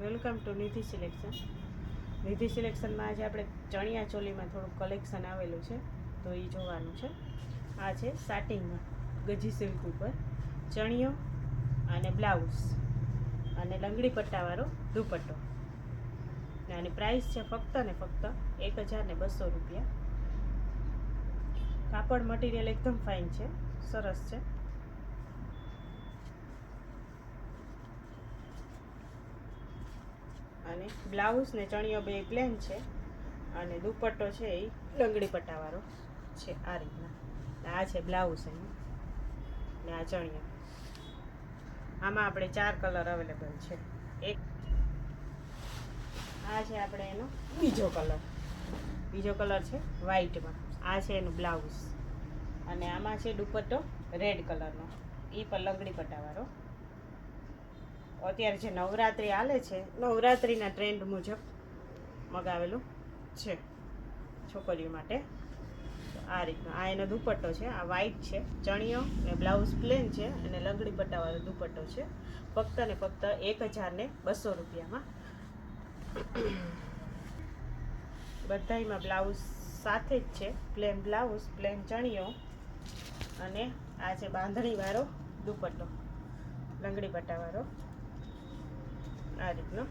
Welcome to Nidhi selection. Nidhi સિલેક્શનમાં આજે આપણે ચણિયા ચોલીમાં થોડુંક કલેક્શન આવેલું છે, તો એ જોવાનું છે. આ છે સાટિંગમાં ગજી સિલ્ક ઉપર ચણિયો અને બ્લાઉઝ અને લંગડી પટ્ટાવાળો દુપટ્ટો. આની પ્રાઇસ છે ફક્ત ને ફક્ત 1200 રૂપિયા. કાપડ મટીરિયલ એકદમ ફાઇન છે, સરસ છે. અને બ્લાઉઝ ને ચણિયો બે પ્લેન છે અને દુપટ્ટો છે એ લંગડી પટ્ટાવાળો છે. આ રીતના આ છે બ્લાઉઝ એનું ને આ ચણિયો. આમાં આપણે 4 કલર અવેલેબલ છે. એક આ છે આપણે એનો બીજો કલર છે વ્હાઈટમાં. આ છે એનું બ્લાઉઝ અને આમાં છે દુપટ્ટો રેડ કલરનો, એ પણ લંગડી પટ્ટાવાળો. અત્યારે જે નવરાત્રિ હાલે છે, નવરાત્રિના ટ્રેન્ડ મુજબ મગાવેલું છે છોકરીઓ માટે. આ રીતનો આ એનો દુપટ્ટો છે. આ વ્હાઈટ છે, ચણિયો ને બ્લાઉઝ પ્લેન છે અને લંગડી પટ્ટાવાળો દુપટ્ટો છે. ફક્ત ને ફક્ત 1200 રૂપિયામાં. બધામાં બ્લાઉઝ સાથે જ છે, પ્લેન બ્લાઉઝ, પ્લેન ચણિયો અને આ છે બાંધણીવાળો દુપટ્ટો લંગડી પટ્ટાવાળો. આ રીતનો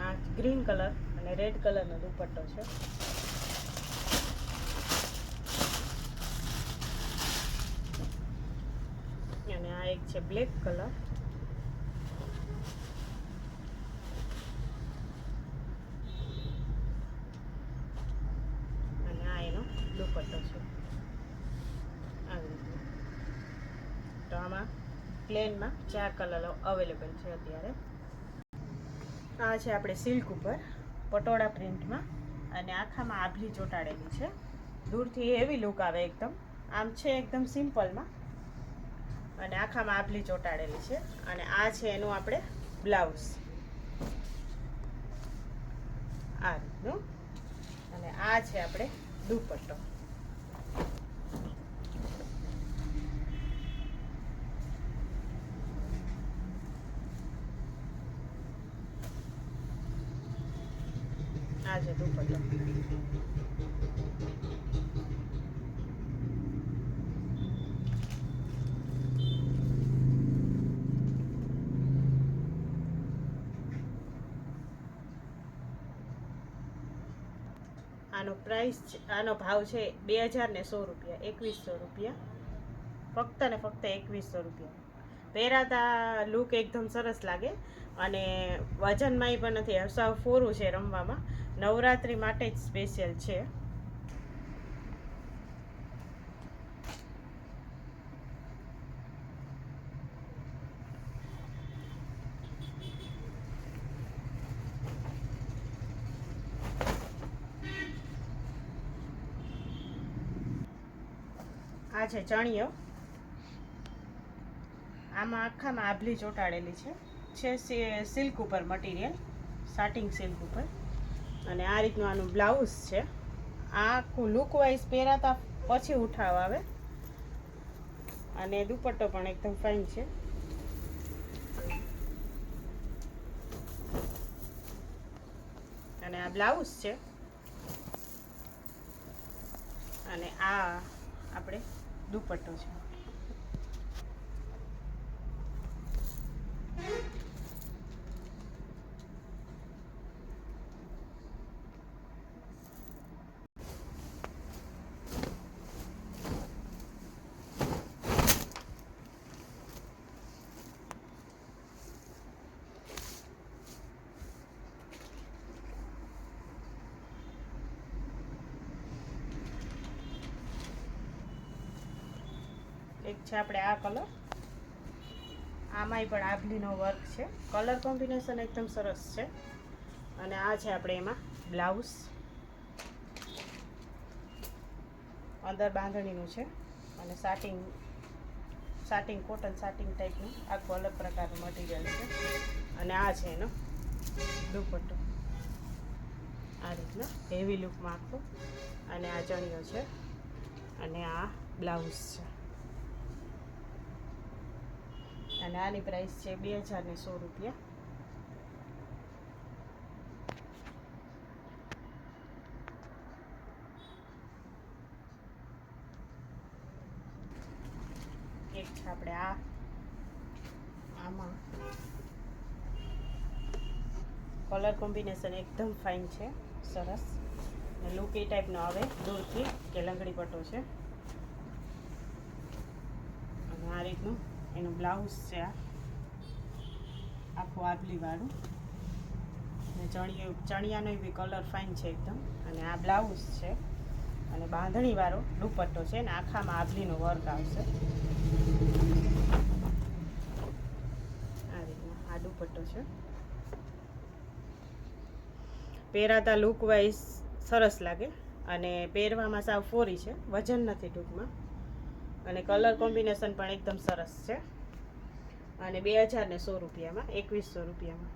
આ ગ્રીન કલર અને રેડ કલરનો દુપટ્ટો છે. અને આ એક છે બ્લેક કલર. અને આ એનો દુપટ્ટો છે. આવી રીતે તો આમાં પ્લેનમાં 4 કલર અવેલેબલ છે અત્યારે. આ છે આપણે સિલ્ક ઉપર પટોળા પ્રિન્ટમાં અને આખામાં આભલી ચોંટાડેલી છે. દૂરથી હેવી લુક આવે એકદમ. આમ છે એકદમ સિમ્પલમાં અને આખામાં આભલી ચોંટાડેલી છે. અને આ છે એનું આપણે બ્લાઉઝ આ રીતનું. અને આ છે આપણે દુપટ્ટો. આ છે દુપટ્ટો. આનો ભાવ છે 2100 રૂપિયા. 2100 રૂપિયા, ફક્ત ને ફક્ત 2100 રૂપિયા. પહેરાતા લુક એકદમ સરસ લાગે અને વજનમાંય પણ નથી, સાવ ફોરું છે રમવામાં. નવરાત્રિ માટે જ સ્પેશિયલ છે. આ છે ચણિયો. આમાં આખામાં આભલી ચોંટાડેલી છે સિલ્ક ઉપર મટીરિયલ, સાટિંગ સિલ્ક ઉપર. અને આ રીતનું આનું બ્લાઉઝ છે. આ આખું લુક વાઇઝ પહેરાતા પછી ઉઠાવ આવે. અને દુપટ્ટો પણ એકદમ ફાઇન છે. અને આ બ્લાઉઝ છે અને આ આપણે દુપટ્ટો છે. એક છે આપણે આ કલર. આમાંય પણ આભલીનો વર્ક છે. કલર કોમ્બિનેશન એકદમ સરસ છે. અને આ છે આપણે એમાં બ્લાઉઝ. અંદર બાંધણીનું છે અને સાટિંગ કોટન સાટિંગ ટાઈપનું આખું અલગ પ્રકારનું મટીરિયલ છે. અને આ છે એનો દુપટ્ટો આ રીતના હેવી લુકમાં આખો. અને આ ચણિયો છે અને આ બ્લાઉઝ છે. અને આની પ્રાઇસ છે 2100 રૂપિયા. એક છે આપણે આમાં કલર કોમ્બિનેશન એકદમ ફાઇન છે, સરસ. લુક એ ટાઈપનો આવે દૂરથી કે લંગડી પટ્ટો છે અને આ રીતનું એનું બ્લાઉઝ છે. આખું આભલી વાળું અને ચણિયાનો બી કલર ફાઇન છે એકદમ. અને આ બ્લાઉઝ છે અને બાંધણી વાળો દુપટ્ટો છે ને આખામાં આભલીનો વર્ક આવશે. આ રીતના આ દુપટ્ટો છે. પહેરાતા લુક વાઇઝ સરસ લાગે અને પહેરવામાં સાવ ફોરી છે, વજન નથી ટૂંકમાં. અને કલર કોમ્બિનેશન પણ એકદમ સરસ છે. અને 2100 રૂપિયામાં 2100 રૂપિયામાં